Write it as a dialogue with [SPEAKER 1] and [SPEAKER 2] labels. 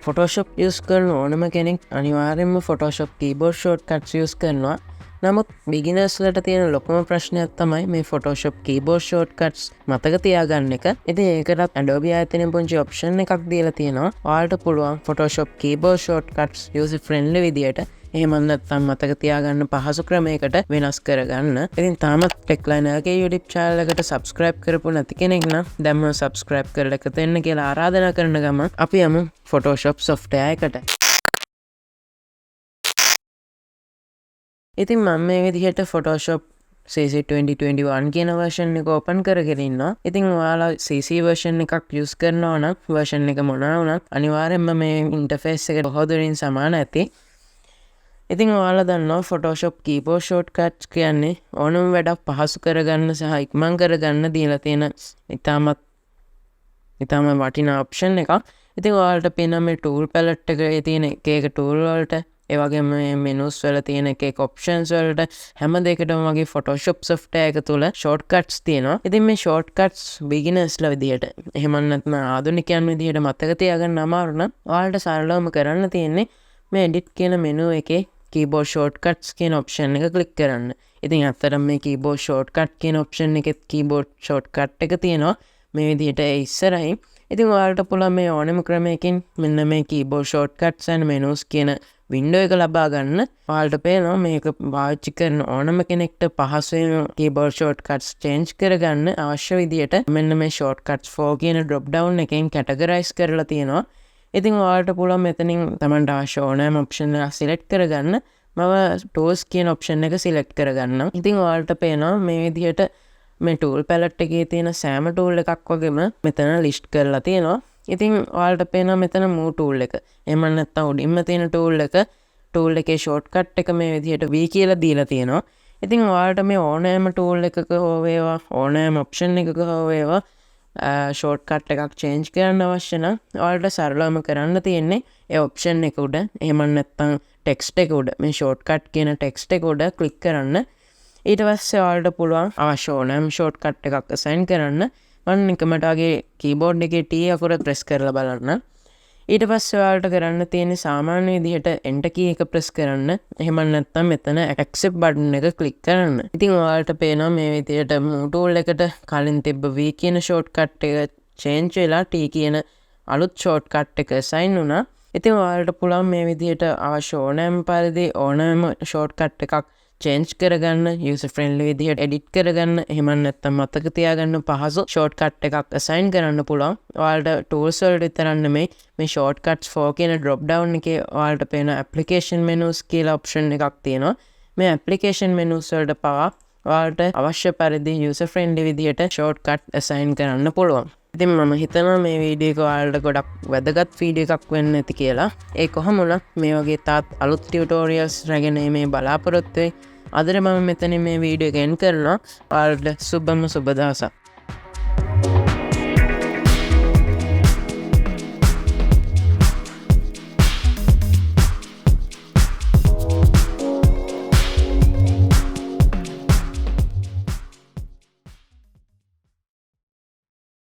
[SPEAKER 1] Photoshop use කරන ඕනම කෙනෙක් අනිවාර්යෙන්ම Photoshop keyboard shortcuts use කරනවා. නමුත් beginners ලට තියෙන ලොකුම ප්‍රශ්නයක් තමයි මේ Photoshop keyboard shortcuts මතක තියාගන්න එක. ඉතින් ඒකටත් Adobe ආයතනයෙන් පුංචි option එකක් දීලා තියෙනවා. ඔයාලට පුළුවන් Photoshop keyboard shortcuts user friendly විදියට එහෙම නැත්නම් මතක තියාගන්න පහසු ක්‍රමයකට වෙනස් කරගන්න. ඉතින් තාමත් TechLine එකේ YouTube channel එකට subscribe කරපු නැති කෙනෙක් නම් දැන්ම subscribe කරලා එකතු වෙන්න කියලා ආරාධනා කරන ගමන් අපි යමු Photoshop software එකට. ඉතින් මම මේ විදිහට Photoshop CC 2021 කියන version එක open කරගෙන ඉන්නවා. ඉතින් ඔයාලා CC version එකක් use කරනවා නම් version එක මොනවා වුණත් අනිවාර්යෙන්ම මේ interface එක බොහෝ දුරින් සමාන ඇති. ඉතින් ඔයාලා දන්නවා Photoshop keyboard shortcuts කියන්නේ ඕනම වැඩක් පහසු කරගන්න සහ ඉක්මන් කරගන්න දීලා තියෙන ඉතාමත් වටිනා option එකක්. ඉතින් ඔයාලට පේන මේ tool palette එකේ තියෙන එක tool වලට ඒ වගේම මේ menus වල තියෙන එක options වලට හැම දෙයකටම වගේ Photoshop software එක තුල shortcuts තියෙනවා. ඉතින් මේ shortcuts beginners ලා විදියට එහෙම නැත්නම් ආධුනිකයන් විදියට මතක තියාගන්න අමාරු නම් ඔයාලට සරලවම කරන්න තියෙන්නේ මේ edit කියන menu එකේ keyboard shortcuts කියන option එක click කරන්න. ඉතින් අත්‍තරම මේ keyboard shortcut කියන option එකෙත් keyboard shortcut එක තියෙනවා මේ විදිහට ඉස්සරහින්. ඉතින් ඔයාලට පුළුවන් මේ ඕනම ක්‍රමයකින් මෙන්න මේ keyboard shortcuts and menus කියන window එක ලබා ගන්න. ඔයාලට පේනවා මේක පාවිච්චි කරන ඕනම කෙනෙක්ට පහසුවෙන් keyboard shortcuts change කරගන්න අවශ්‍ය විදිහට මෙන්න මේ shortcuts 4 කියන drop down එකෙන් categorize කරලා තියෙනවා. ඉතින් ඔයාලට පුළුවන් මෙතනින් තමන්ට අවශ්‍ය ඕනෑම option එකක් select කරගන්න. මම tools කියන option එක select කරගන්නම්. ඉතින් ඔයාලට පේනවා මේ විදිහට මේ tool palette එකේ තියෙන සෑම tool එකක් වගේම මෙතන list කරලා තියෙනවා. ඉතින් ඔයාලට පේනවා මෙතන move tool එක. එහෙම නැත්නම් උඩින්ම තියෙන tool එකේ shortcut එක මේ විදිහට V කියලා දීලා තියෙනවා. ඉතින් ඔයාලට මේ ඕනෑම tool එකක හෝ වේවා ඕනෑම option එකක හෝ වේවා shortcut එකක් change කරන්න අවශ්‍ය නම් ඔයාලට සරලවම කරන්න තියෙන්නේ ඒ option එක උඩ එහෙම නැත්නම් text එක උඩ මේ shortcut කියන text එක උඩ click කරන්න. ඊට පස්සේ ඔයාලට පුළුවන් අවශ්‍ය ඕනෑම shortcut එකක් assign කරන්න. මම නිකමට වගේ keyboard එකේ T අකුර press කරලා බලන්න. ඊට පස්සේ ඔයාලට කරන්න තියෙන්නේ සාමාන්‍ය විදිහට enter key එක press කරන්න. එහෙම නැත්නම් මෙතන accept button එක click කරන්න. ඉතින් ඔයාලට පේනවා මේ විදිහට move tool එකට කලින් තිබ්බ V කියන shortcut එක change වෙලා T කියන අලුත් shortcut එක assign වුණා. ඉතින් ඔයාලට පුළුවන් මේ විදිහට අවශ්‍ය ඕනෑම පරිදි ඕනෑම shortcut එකක් change කරගන්න user friendly විදිහට edit කරගන්න එහෙම නැත්නම් මතක තියාගන්න පහසු shortcut එකක් assign කරන්න පුළුවන්. ඔයාලට tools වලට විතරක් නෙමෙයි මේ shortcuts 4 කියන drop down එකේ ඔයාලට පේන application menus කියලා option එකක් තියෙනවා. මේ application menus වලට පවා ඔයාලට අවශ්‍ය පරිදි user friendly විදිහට shortcut assign කරන්න පුළුවන්. ඉතින් මම හිතනවා මේ වීඩියෝ එක ඔයාලට ගොඩක් වැදගත් වීඩියෝ එකක් වෙන්න ඇති කියලා. ඒ කොහොම වුණත් මේ වගේ තාත් අලුත් tutorials රැගෙන මේ බලාපොරොත්තු වෙයි. අදට මම මෙතනින් මේ වීඩියෝ එක end කරනවා. ඔයාලට සුබම සුබ දවසක්.